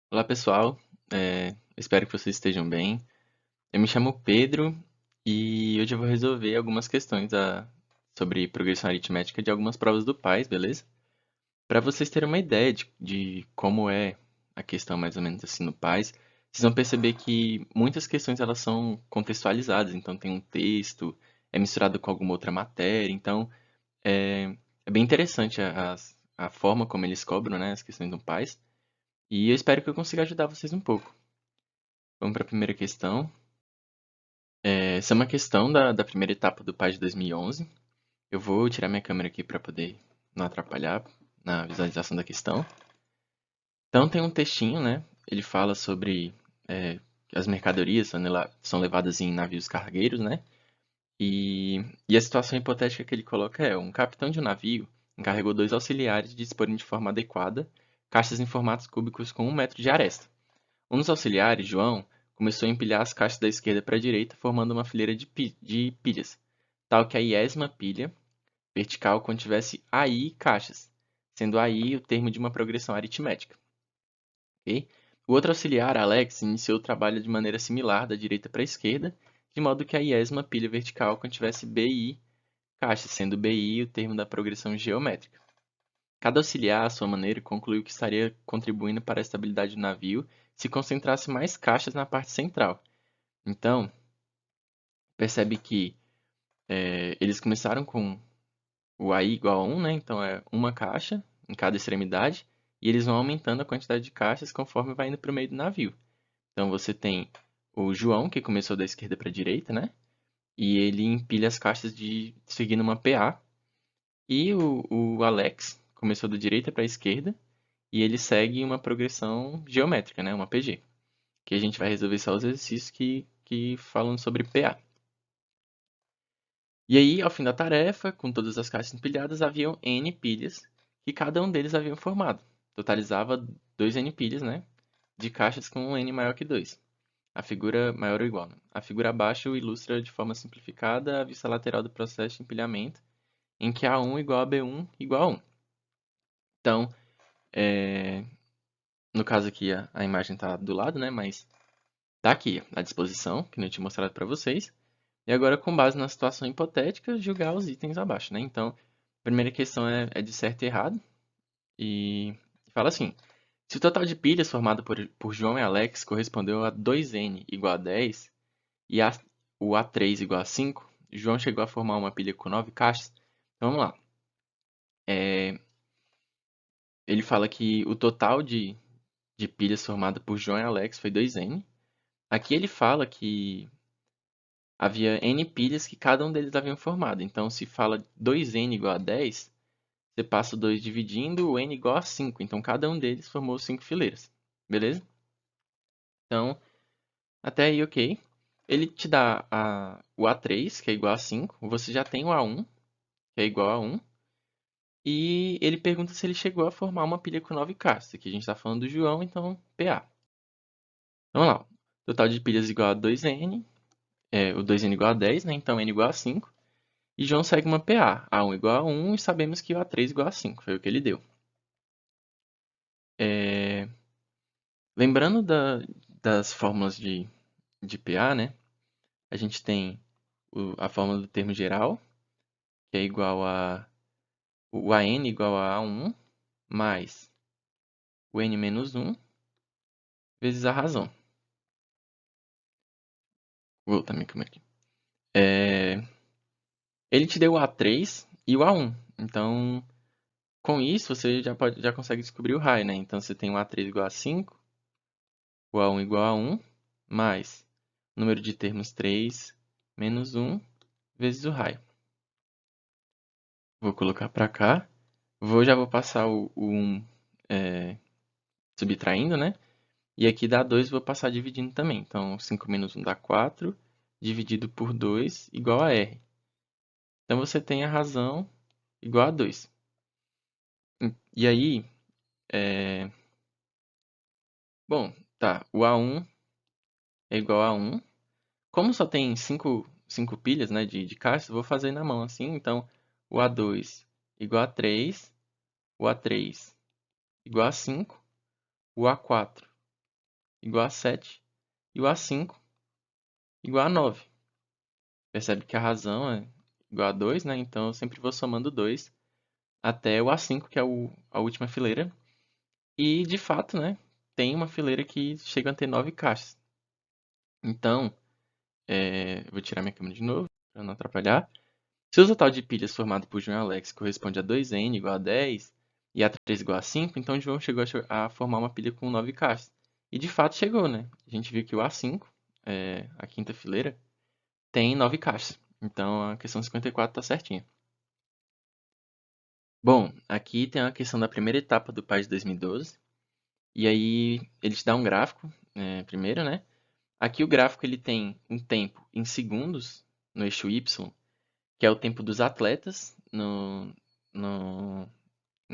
Olá pessoal, espero que vocês estejam bem. Eu me chamo Pedro e hoje eu vou resolver algumas questões sobre progressão aritmética de algumas provas do PAS, beleza? Para vocês terem uma ideia de como é a questão mais ou menos assim no PAS, vocês vão perceber que muitas questões elas são contextualizadas, então tem um texto, é misturado com alguma outra matéria, então é bem interessante a forma como eles cobram, né, as questões do PAS, e eu espero que eu consiga ajudar vocês um pouco. Vamos para a primeira questão. Essa é uma questão da primeira etapa do PAS de 2011. Eu vou tirar minha câmera aqui para poder não atrapalhar na visualização da questão. Então, tem um textinho, né? Ele fala sobre que as mercadorias são levadas em navios cargueiros, né? E a situação hipotética que ele coloca é: um capitão de um navio encarregou dois auxiliares de disporem de forma adequada caixas em formatos cúbicos com 1 metro de aresta. Um dos auxiliares, João, começou a empilhar as caixas da esquerda para a direita, formando uma fileira de pilhas, tal que a iésima pilha vertical contivesse AI caixas, sendo AI o termo de uma progressão aritmética. Ok? O outro auxiliar, Alex, iniciou o trabalho de maneira similar da direita para a esquerda, de modo que a iésima pilha vertical contivesse BI caixas, sendo BI o termo da progressão geométrica. Cada auxiliar, à sua maneira, concluiu que estaria contribuindo para a estabilidade do navio se concentrasse mais caixas na parte central. Então, percebe que eles começaram com o AI igual a 1, né? Então é uma caixa em cada extremidade, e eles vão aumentando a quantidade de caixas conforme vai indo para o meio do navio. Então você tem o João, que começou da esquerda para a direita, né? E ele empilha as caixas seguindo uma PA. E o Alex começou da direita para a esquerda, e ele segue uma progressão geométrica, né? Uma PG. Que a gente vai resolver só os exercícios que falam sobre PA. E aí, ao fim da tarefa, com todas as caixas empilhadas, haviam N pilhas que cada um deles haviam formado. Totalizava 2 N pilhas, né? De caixas com um N maior que 2. A figura maior ou igual, né? A figura abaixo ilustra de forma simplificada a vista lateral do processo de empilhamento, em que A1 igual a B1 igual a 1. Então, no caso aqui a imagem está do lado, né? Mas tá aqui a disposição, que eu tinha mostrado para vocês. E agora, com base na situação hipotética, julgar os itens abaixo, né? Então, a primeira questão é de certo e errado. E fala assim: se o total de pilhas formado por João e Alex correspondeu a 2n igual a 10 e o A3 igual a 5, João chegou a formar uma pilha com 9 caixas. Então, vamos lá. Ele fala que o total de pilhas formado por João e Alex foi 2n. Aqui ele fala que havia n pilhas que cada um deles haviam formado. Então, se fala 2n igual a 10, você passa o 2 dividindo o n igual a 5. Então, cada um deles formou 5 fileiras. Beleza? Então, até aí, ok. Ele te dá o A3, que é igual a 5. Você já tem o A1, que é igual a 1. E ele pergunta se ele chegou a formar uma pilha com 9 caixas. Aqui a gente está falando do João, então PA. Vamos lá. Total de pilhas igual a 2n. O 2n igual a 10, né? Então n igual a 5. E João segue uma PA. A1 igual a 1 e sabemos que o A3 igual a 5. Foi o que ele deu. Lembrando das fórmulas de PA, né? A gente tem a fórmula do termo geral, que é igual a o AN igual a A1 mais o N menos 1 vezes a razão. Vou voltar minha câmera aqui. Ele te deu o A3 e o A1. Então, com isso, você já consegue descobrir o raio, né? Então, você tem o A3 igual a 5, o A1 igual a 1, mais o número de termos 3 menos 1 vezes o raio. Vou colocar para cá. Já vou passar o 1 subtraindo, né? E aqui dá 2, vou passar dividindo também. Então, 5 menos 1 dá 4, dividido por 2 igual a R. Então, você tem a razão igual a 2. E aí, bom, tá, o A1 é igual a 1. Como só tem 5 pilhas, né, de caixas, eu vou fazer na mão assim. Então, o A2 igual a 3, o A3 igual a 5, o A4 igual a 7 e o A5 igual a 9. Percebe que a razão é igual a 2, né? Então eu sempre vou somando 2 até o A5, que é a última fileira. E, de fato, né, tem uma fileira que chega a ter 9 caixas. Então, vou tirar minha câmera de novo, para não atrapalhar. Se o total de pilhas formado por João e Alex corresponde a 2n igual a 10 e A3 igual a 5, então o João chegou a formar uma pilha com 9 caixas. E, de fato, chegou, né? A gente viu que o A5, a quinta fileira, tem 9 caixas. Então, a questão 54 está certinha. Bom, aqui tem a questão da primeira etapa do PAS de 2012. E aí, ele te dá um gráfico, primeiro, né? Aqui o gráfico ele tem um tempo em segundos no eixo Y, que é o tempo dos atletas na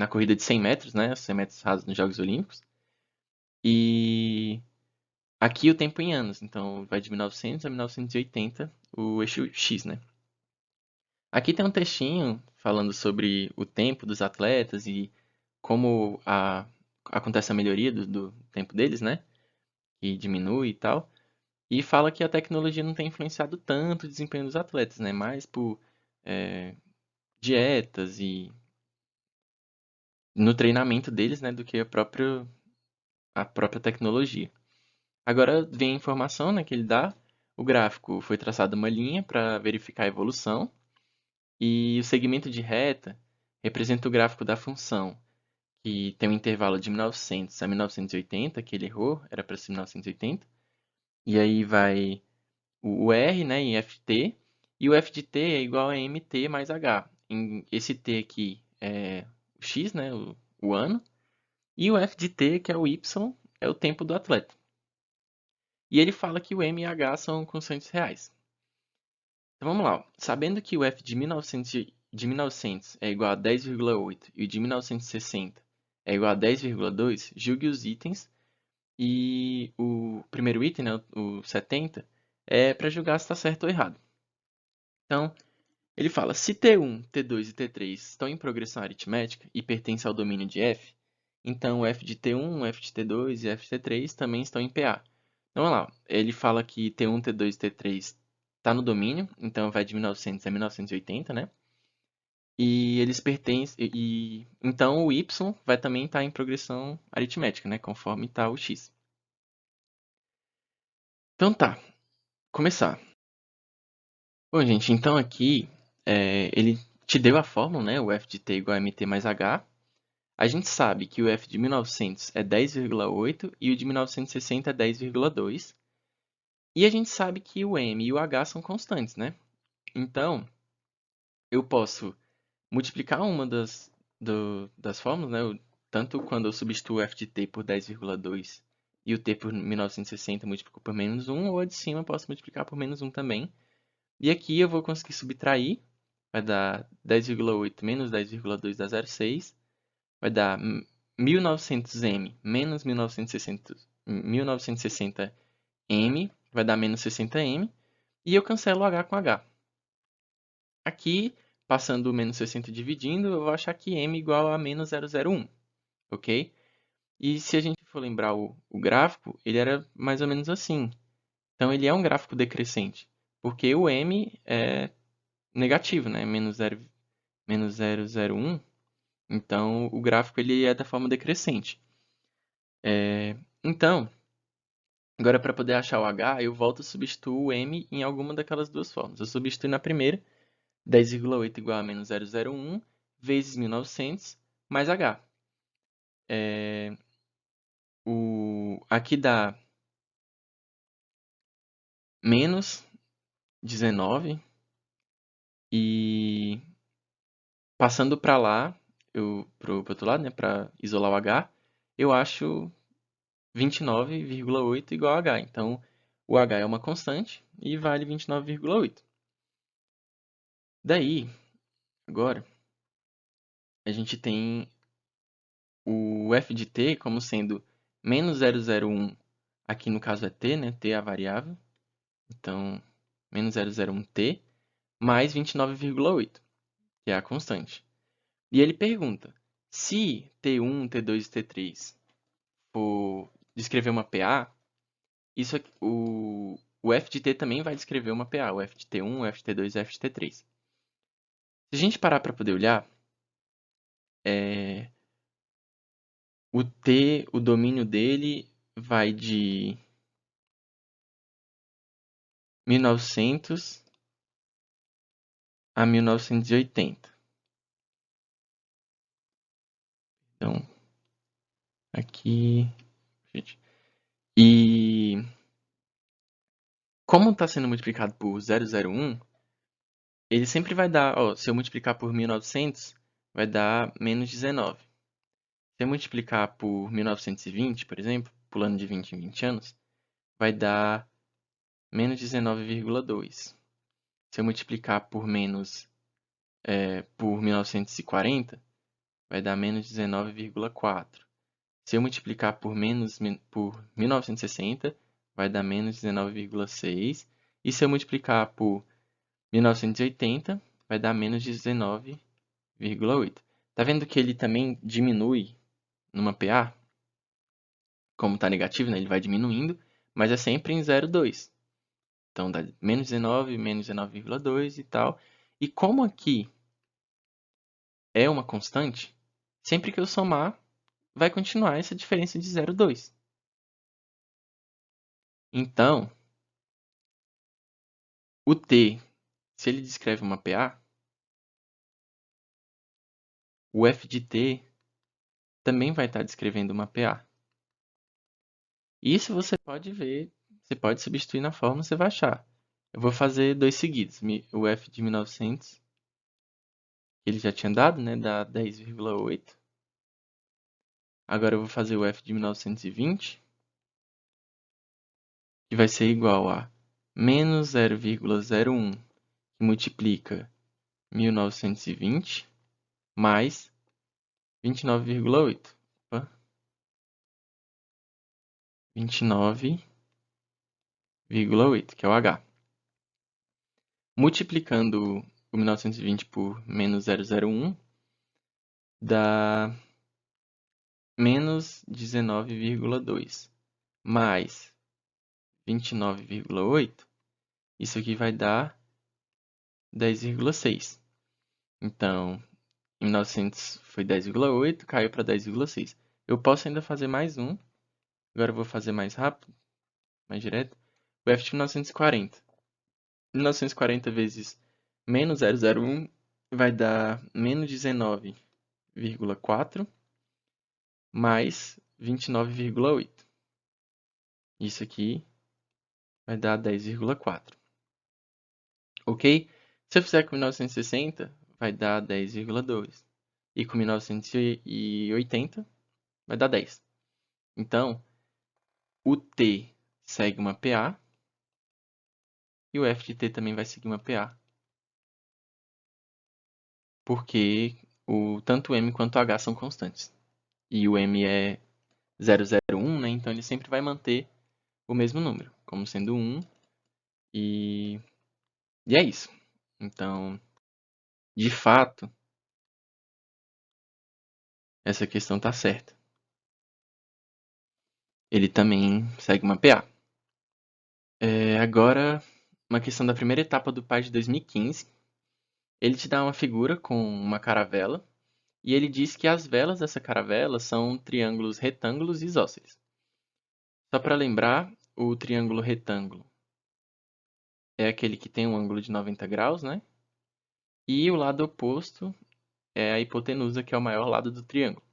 corrida de 100 metros, né? 100 metros rasos nos Jogos Olímpicos. E aqui o tempo em anos, então vai de 1900 a 1980, o eixo X, né? Aqui tem um textinho falando sobre o tempo dos atletas e como acontece a melhoria do tempo deles, né? E diminui e tal. E fala que a tecnologia não tem influenciado tanto o desempenho dos atletas, né? Mais por dietas e no treinamento deles, né? Do que a própria tecnologia. Agora vem a informação, né, que ele dá. O gráfico foi traçado uma linha para verificar a evolução. E o segmento de reta representa o gráfico da função, que tem um intervalo de 1900 a 1980, que ele errou, era para ser 1980. E aí vai o R, né, em FT, e o F de T é igual a MT mais H. Esse T aqui é o X, né, o ano, e o F de T, que é o Y, é o tempo do atleta. E ele fala que o M e H são constantes reais. Então vamos lá. Sabendo que o F de 1900 é igual a 10,8 e o de 1960 é igual a 10,2, julgue os itens. E o primeiro item, né, o 70, é para julgar se está certo ou errado. Então, ele fala, se T1, T2 e T3 estão em progressão aritmética e pertencem ao domínio de F, então o F de T1, F de T2 e F de T3 também estão em PA. Então, olha lá, ele fala que T1, T2 e T3 está no domínio, então vai de 1900 a 1980, né? E eles pertencem, então o Y vai também estar em progressão aritmética, né? Conforme está o X. Então tá, começar. Bom, gente, então aqui ele te deu a fórmula, né? O F de T igual a MT mais H. A gente sabe que o F de 1900 é 10,8 e o de 1960 é 10,2. E a gente sabe que o M e o H são constantes, né? Então, eu posso multiplicar uma das fórmulas, né? Tanto quando eu substituo o F de T por 10,2 e o T por 1960 multiplico por menos 1, ou a de cima eu posso multiplicar por menos 1 também. E aqui eu vou conseguir subtrair, vai dar 10,8 menos 10,2 dá 0,6, vai dar 1900m menos 1960m, vai dar menos 60m, e eu cancelo o H com H. Aqui, passando o menos 60 dividindo, eu vou achar que m igual a menos 0,01, ok? E se a gente for lembrar o gráfico, ele era mais ou menos assim. Então, ele é um gráfico decrescente, porque o m é negativo, né? Menos 0,01. Então, o gráfico ele é da forma decrescente. Então, agora para poder achar o H, eu volto a substituir o M em alguma daquelas duas formas. Eu substituo na primeira, 10,8 igual a menos 0,01 vezes 1900 mais H. Aqui dá menos 19 e passando para lá, para o outro lado, né, para isolar o H, eu acho 29,8 igual a H. Então, o H é uma constante e vale 29,8. Daí, agora, a gente tem o f de t como sendo menos 0,01, aqui no caso é t, né? T é a variável. Então, menos 0,01t, mais 29,8, que é a constante. E ele pergunta, se T1, T2 e T3 for descrever uma PA, isso aqui, o f de t também vai descrever uma PA, o f de t1, o f de t2 e o f de t3. Se a gente parar para poder olhar, o domínio dele vai de 1900 a 1980. Então, aqui, gente. E como está sendo multiplicado por 001, ele sempre vai dar, ó, se eu multiplicar por 1900, vai dar menos 19. Se eu multiplicar por 1920, por exemplo, pulando de 20 em 20 anos, vai dar menos 19,2. Se eu multiplicar por por 1940, vai dar menos 19,4. Se eu multiplicar por 1960, vai dar menos 19,6. E se eu multiplicar por 1980, vai dar menos 19,8. Tá vendo que ele também diminui numa PA? Como está negativo, né? Ele vai diminuindo, mas é sempre em 0,2. Então dá menos 19, menos 19,2 e tal. E como aqui é uma constante, sempre que eu somar, vai continuar essa diferença de 0,2. Então, o t, se ele descreve uma PA, o f de t também vai estar descrevendo uma PA. Isso você pode ver, você pode substituir na fórmula, você vai achar. Eu vou fazer dois seguidos. O f de 1900, que ele já tinha dado, né, dá 10,8. Agora eu vou fazer o f de 1920, que vai ser igual a menos 0,01, que multiplica 1920, mais 29,8. 29,8, que é o H. Multiplicando o 1920 por menos 001, dá menos 19,2 mais 29,8, isso aqui vai dar 10,6. Então, em 1900 foi 10,8, caiu para 10,6. Eu posso ainda fazer mais um, agora eu vou fazer mais rápido, mais direto. O f de 1940. 1940 vezes menos 001 vai dar menos 19,4 mais 29,8. Isso aqui vai dar 10,4. Ok? Se eu fizer com 1960, vai dar 10,2. E com 1980, vai dar 10. Então, o T segue uma PA e o F de T também vai seguir uma PA. Porque tanto o M quanto o H são constantes. E o M é 001, né? Então ele sempre vai manter o mesmo número, como sendo 1. E é isso. Então, de fato, essa questão está certa. Ele também segue uma PA. Agora, uma questão da primeira etapa do PAI de 2015. Ele te dá uma figura com uma caravela e ele diz que as velas dessa caravela são triângulos retângulos isósceles. Só para lembrar, o triângulo retângulo é aquele que tem um ângulo de 90 graus, né? E o lado oposto é a hipotenusa, que é o maior lado do triângulo.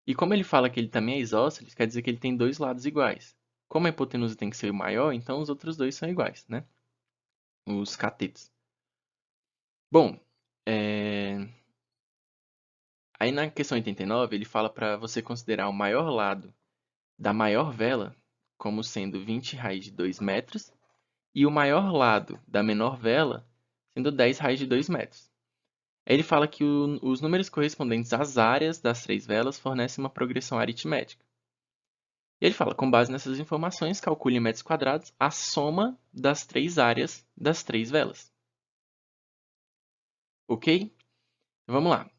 E como ele fala que ele também é isósceles, quer dizer que ele tem dois lados iguais. Como a hipotenusa tem que ser o maior, então os outros dois são iguais, né? Os catetos. Bom, aí na questão 89, ele fala para você considerar o maior lado da maior vela como sendo 20 raiz de 2 metros e o maior lado da menor vela sendo 10 raiz de 2 metros. Aí ele fala que os números correspondentes às áreas das três velas fornecem uma progressão aritmética. E ele fala, com base nessas informações, calcule em metros quadrados a soma das três áreas das três velas. Ok? Vamos lá.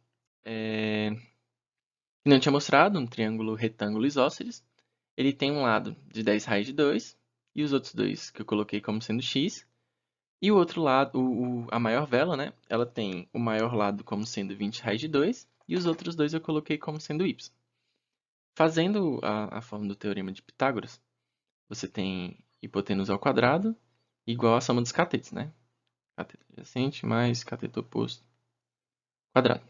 Não tinha mostrado um triângulo retângulo isósceles. Ele tem um lado de 10 raiz de 2 e os outros dois que eu coloquei como sendo x. E o outro lado, a maior vela, né? Ela tem o maior lado como sendo 20 raiz de 2 e os outros dois eu coloquei como sendo y. Fazendo a forma do teorema de Pitágoras, você tem hipotenusa ao quadrado igual a soma dos catetos, né? Cateto adjacente mais cateto oposto quadrado.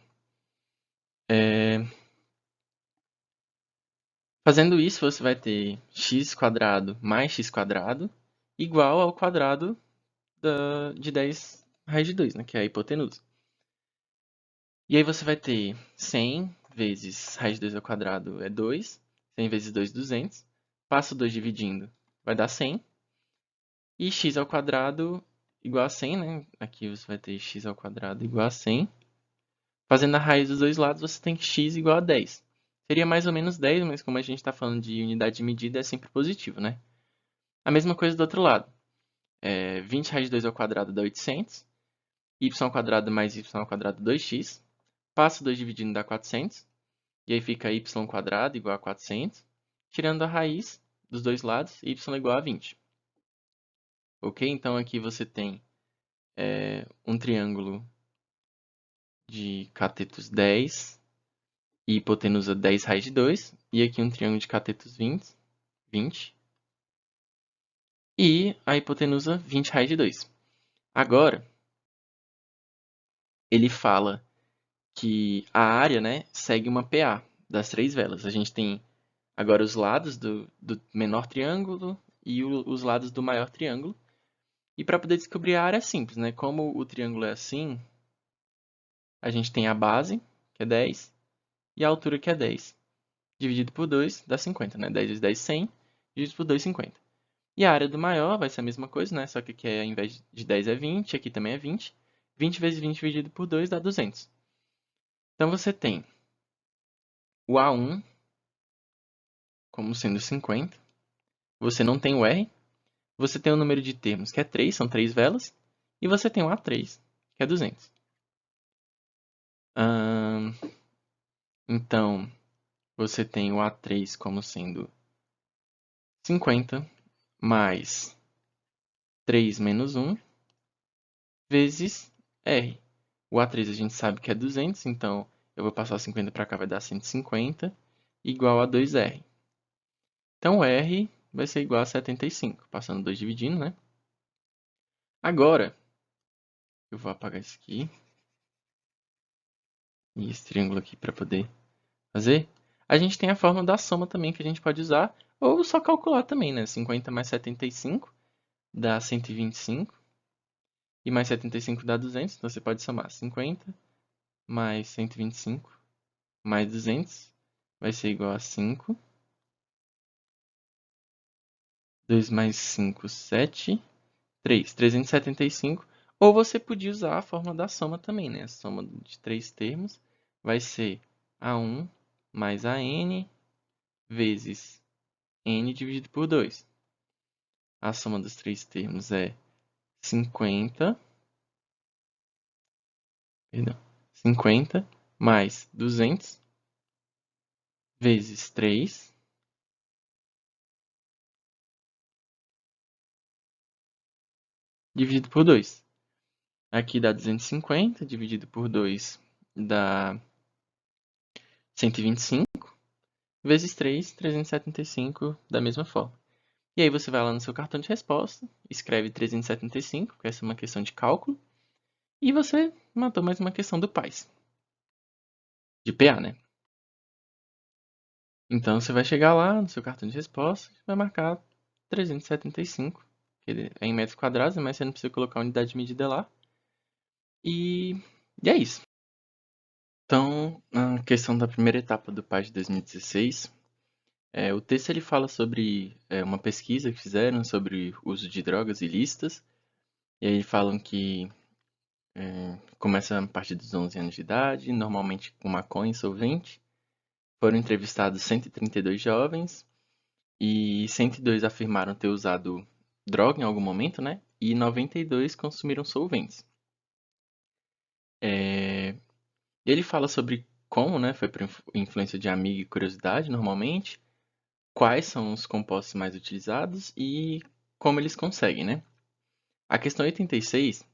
Fazendo isso, você vai ter x quadrado mais x quadrado igual ao quadrado de 10 raiz de 2, né? Que é a hipotenusa. E aí você vai ter 100 vezes raiz de 2 ao quadrado é 2. 100 vezes 2, 200. Passa o 2 dividindo, vai dar 100. E x ao quadrado igual a 100, né? Aqui você vai ter x ao quadrado igual a 100. Fazendo a raiz dos dois lados, você tem x igual a 10. Seria mais ou menos 10, mas como a gente está falando de unidade de medida, é sempre positivo, né? A mesma coisa do outro lado. 20 raiz de 2 ao quadrado dá 800. Y ao quadrado mais y ao quadrado 2x. Passa 2 dividindo dá 400. E aí fica y quadrado igual a 400. Tirando a raiz dos dois lados, y igual a 20. Ok? Então aqui você tem um triângulo de catetos 10 e hipotenusa 10 raiz de 2. E aqui um triângulo de catetos 20. E a hipotenusa 20 raiz de 2. Agora, ele fala que a área, né, segue uma PA das três velas. A gente tem agora os lados do menor triângulo e os lados do maior triângulo. E para poder descobrir a área é simples, né? Como o triângulo é assim, a gente tem a base, que é 10, e a altura, que é 10. Dividido por 2 dá 50, né? 10 vezes 10, 100. Dividido por 2, 50. E a área do maior vai ser a mesma coisa, né? Só que aqui, ao invés de 10 é 20, aqui também é 20. 20 vezes 20 dividido por 2 dá 200. Então você tem o A1 como sendo 50. Você não tem o R. Você tem o número de termos, que é 3, são 3 velas. E você tem o A3, que é 200. Então, você tem o A3 como sendo 50 mais 3 menos 1 vezes R. O A3 a gente sabe que é 200, então eu vou passar 50 para cá, vai dar 150, igual a 2R. Então, R vai ser igual a 75, passando 2 dividindo, né? Agora, eu vou apagar isso aqui. E esse triângulo aqui para poder fazer. A gente tem a fórmula da soma também que a gente pode usar, ou só calcular também, né? 50 mais 75 dá 125. E mais 75 dá 200, então você pode somar 50 mais 125 mais 200 vai ser igual a 5. 2 mais 5, 7. 3, 375. Ou você podia usar a fórmula da soma também, né? A soma de três termos vai ser A1 mais AN vezes N dividido por 2. A soma dos três termos é 50. Perdão. 50 mais 200 vezes 3 dividido por 2. Aqui dá 250, dividido por 2 dá 125, vezes 3, 375, da mesma forma. E aí você vai lá no seu cartão de resposta, escreve 375, que essa é uma questão de cálculo, e você matou mais uma questão do PAIS. De PA, né? Então você vai chegar lá no seu cartão de resposta e vai marcar 375, que é em metros quadrados, mas você não precisa colocar a unidade de medida lá. E é isso. Então, a questão da primeira etapa do PAS de 2016, o texto ele fala sobre uma pesquisa que fizeram sobre o uso de drogas ilícitas, e aí falam que começa a partir dos 11 anos de idade, normalmente com maconha e solvente. Foram entrevistados 132 jovens e 102 afirmaram ter usado droga em algum momento, né? E 92 consumiram solventes. Ele fala sobre como, né, foi por influência de amigo e curiosidade, normalmente, quais são os compostos mais utilizados e como eles conseguem, né? A questão 86,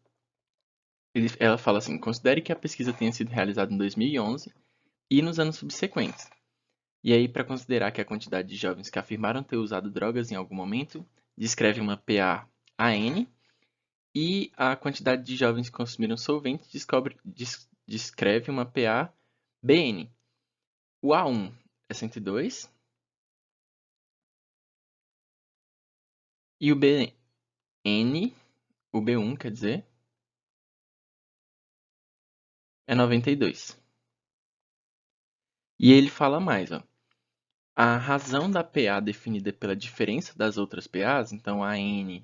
ela fala assim: considere que a pesquisa tenha sido realizada em 2011 e nos anos subsequentes. E aí, para considerar que a quantidade de jovens que afirmaram ter usado drogas em algum momento, descreve uma PA-AN, e a quantidade de jovens que consumiram solvente descreve uma PA-BN. O A1 é 102 e o BN, o B1 quer dizer, é 92. E ele fala mais, ó. A razão da PA definida pela diferença das outras PAs, então AN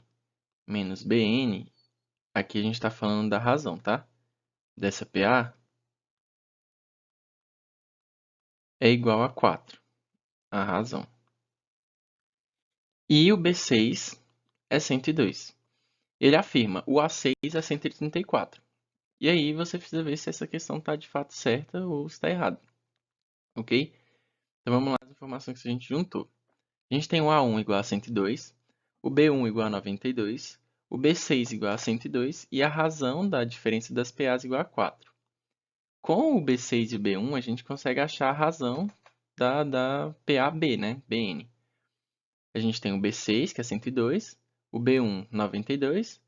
menos BN, aqui a gente está falando da razão, tá? Dessa PA é igual a 4, a razão. E o B6 é 102. Ele afirma o A6 é 134. E aí você precisa ver se essa questão está de fato certa ou está errada. Ok? Então vamos lá as informações que a gente juntou. A gente tem o A1 igual a 102, o B1 igual a 92, o B6 igual a 102 e a razão da diferença das PAs igual a 4. Com o B6 e o B1, a gente consegue achar a razão da PAB, né? BN. A gente tem o B6, que é 102, o B1, 92,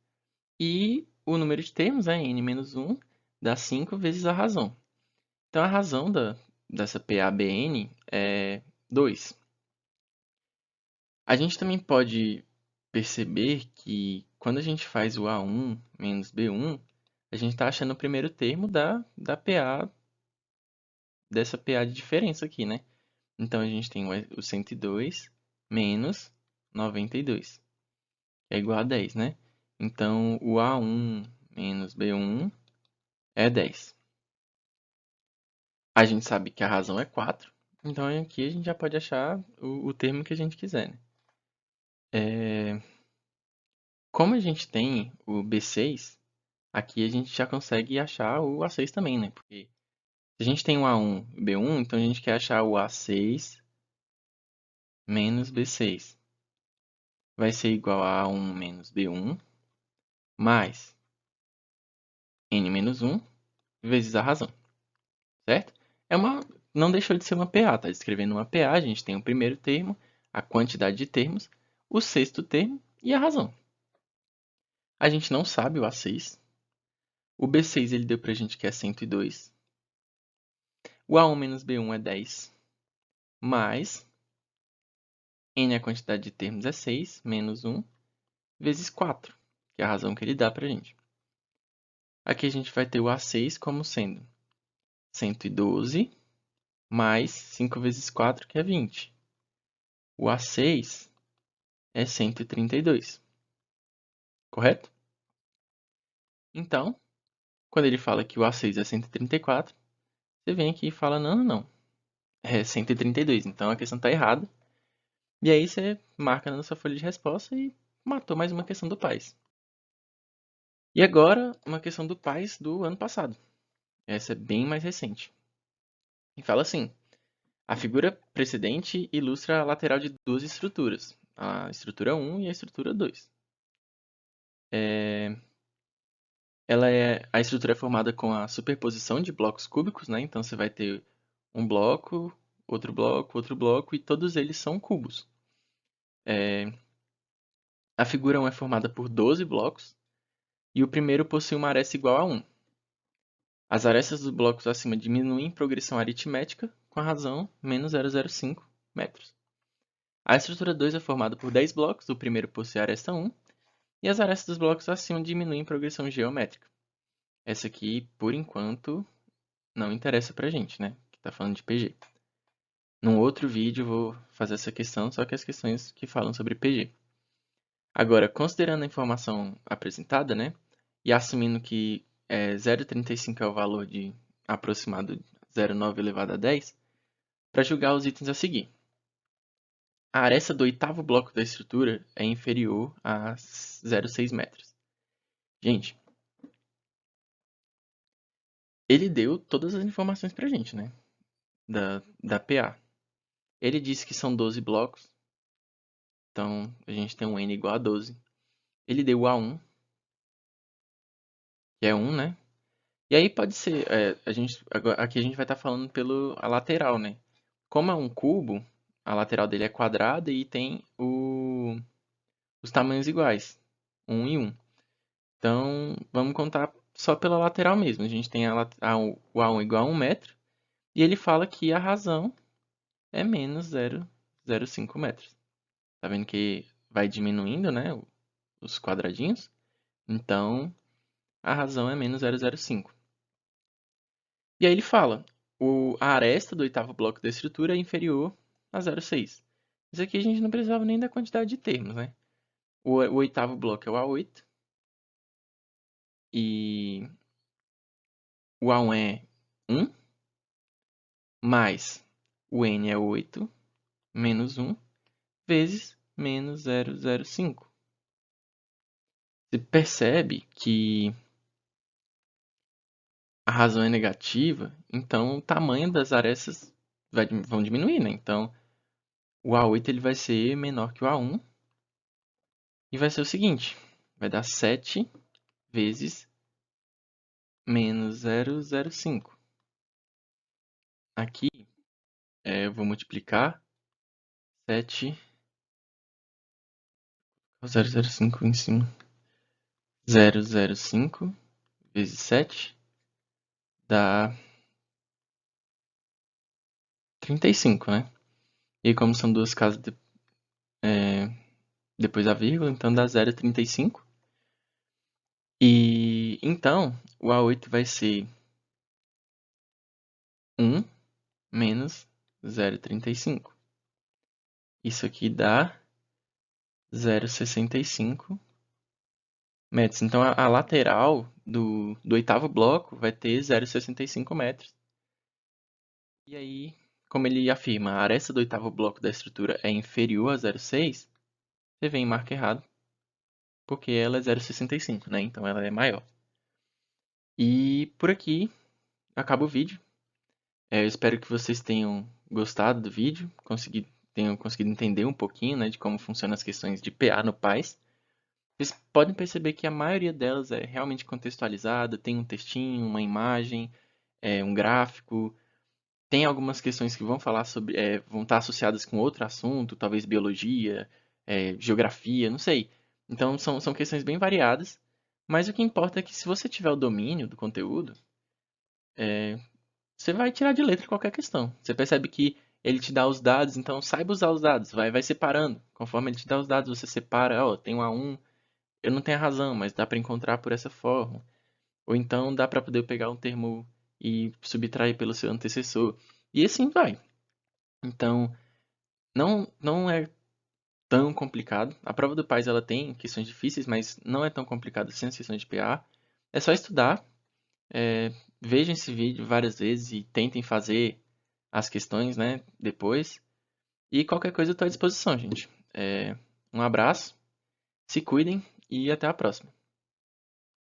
e o número de termos, n-1, dá 5 vezes a razão. Então, a razão dessa PABN é 2. A gente também pode perceber que quando a gente faz o A1 menos B1, a gente está achando o primeiro termo da PA, dessa PA de diferença aqui, né? Então, a gente tem o 102 menos 92, é igual a 10, né? Então, o A1 menos B1 é 10. A gente sabe que a razão é 4, então aqui a gente já pode achar o termo que a gente quiser, né? Como a gente tem o B6, aqui a gente já consegue achar o A6 também, né? Porque se a gente tem o A1 e B1, então a gente quer achar o A6 menos B6. Vai ser igual a A1 menos B1 mais N menos 1 vezes a razão, certo? Não deixou de ser uma PA, tá descrevendo uma PA, a gente tem o primeiro termo, a quantidade de termos, o sexto termo e a razão. A gente não sabe o A6. O B6 ele deu pra gente que é 102. O A1 menos B1 é 10. Mais N a quantidade de termos é 6, menos 1, vezes 4, que é a razão que ele dá pra gente. Aqui a gente vai ter o A6 como sendo 112 mais 5 vezes 4, que é 20. O A6 é 132. Correto? Então, quando ele fala que o A6 é 134, você vem aqui e fala, não. É 132, então a questão está errada. E aí você marca na sua folha de resposta e matou mais uma questão do PAS. E agora, uma questão do PAS do ano passado. Essa é bem mais recente. E fala assim, a figura precedente ilustra a lateral de duas estruturas, a estrutura 1 e a estrutura 2. A estrutura é formada com a superposição de blocos cúbicos, né? Então você vai ter um bloco, outro bloco, e todos eles são cubos. A figura 1 é formada por 12 blocos, e o primeiro possui uma aresta igual a 1. As arestas dos blocos acima diminuem em progressão aritmética, com a razão menos 0,05 metros. A estrutura 2 é formada por 10 blocos, o primeiro possui a aresta 1, e as arestas dos blocos acima diminuem em progressão geométrica. Essa aqui, por enquanto, não interessa pra gente, né? Que tá falando de PG. Num outro vídeo eu vou fazer essa questão, só que as questões que falam sobre PG. Agora, considerando a informação apresentada, né? E assumindo que 0,35 é o valor de aproximado de 0,9 elevado a 10, para julgar os itens a seguir. A aresta do oitavo bloco da estrutura é inferior a 0,6 metros. Gente, ele deu todas as informações pra gente, né? Da PA. Ele disse que são 12 blocos. Então, a gente tem um N igual a 12. ele deu o A1, que é 1, né? E aí pode ser, aqui a gente vai estar falando a lateral, né? Como é um cubo, a lateral dele é quadrada e tem os tamanhos iguais, 1 e 1. Então, vamos contar só pela lateral mesmo. A gente tem o A1 igual a 1 metro, e ele fala que a razão é menos 0,05 metros. Tá vendo que vai diminuindo, né, os quadradinhos? Então, a razão é menos 0,05. E aí ele fala, a aresta do oitavo bloco da estrutura é inferior a 0,6. Isso aqui a gente não precisava nem da quantidade de termos, né? O oitavo bloco é o A8, e o A1 é 1, mais o N é 8, menos 1, vezes menos 0,05. Você percebe que a razão é negativa, então o tamanho das arestas vão diminuir, né? Então, o A8 ele vai ser menor que o A1, e vai ser o seguinte, vai dar 7 vezes menos 0,05. Aqui, eu vou multiplicar 7, 0,05 em cima. 0,05 vezes 7 dá 35, né? E como são duas casas depois da vírgula, então dá 0,35. E então, o A8 vai ser 1 menos 0,35. Isso aqui dá 0,65 metros. Então, a lateral do oitavo bloco vai ter 0,65 metros. E aí, como ele afirma, a aresta do oitavo bloco da estrutura é inferior a 0,6, você vem e marca errado, porque ela é 0,65, né? Então, ela é maior. E por aqui, acaba o vídeo. Eu espero que vocês tenham gostado do vídeo, tenham conseguido entender um pouquinho, né, de como funcionam as questões de PA no PAS. Vocês podem perceber que a maioria delas é realmente contextualizada, tem um textinho, uma imagem, um gráfico. Tem algumas questões que vão falar sobre, vão estar associadas com outro assunto, talvez biologia, geografia, não sei. Então são questões bem variadas, mas o que importa é que se você tiver o domínio do conteúdo, você vai tirar de letra qualquer questão. Você percebe que ele te dá os dados, então saiba usar os dados, vai separando. Conforme ele te dá os dados, você separa, tem um A1, eu não tenho a razão, mas dá para encontrar por essa forma. Ou então dá para poder pegar um termo e subtrair pelo seu antecessor. E assim vai. Então, não é tão complicado. A prova do PAS ela tem questões difíceis, mas não é tão complicado assim as questões de PA. É só estudar, vejam esse vídeo várias vezes e tentem fazer as questões, né, depois. E qualquer coisa eu estou à disposição, gente. Um abraço, se cuidem e até a próxima.